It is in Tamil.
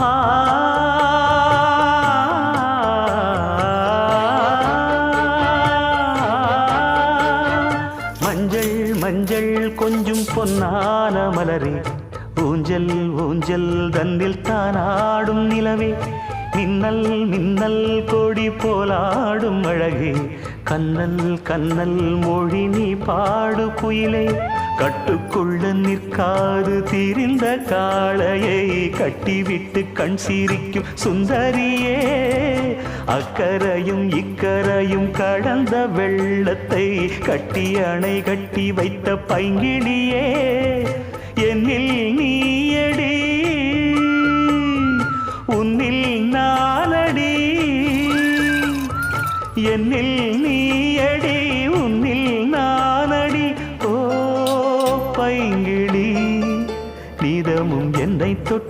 ஆ மஞ்சள் மஞ்சள் கொஞ்சம் பொன்னான மலரே ஊஞ்சல் ஊஞ்சல் தன்னில் தானாடும் நிலவே மின்னல் மின்னல் கொடி போலாடும் அழகே கண்ணல் கண்ணல் மொழி நீ பாடு குயிலே கட்டுக்குள்ள நிற்காது திரிந்த காளையை கட்டிவிட்டு கண் சிரிக்கும் சுந்தரியே அக்கரையும் இக்கரையும் கடந்த வெள்ளத்தை கட்டி அணை கட்டி வைத்த பைங்கிளியே என்னில் நீயடி உன்னில் நானடி என்னில் நீயடி உன்னில் நானடி ஓ பைங்கிளி நீதமும் என்னை தொட்டு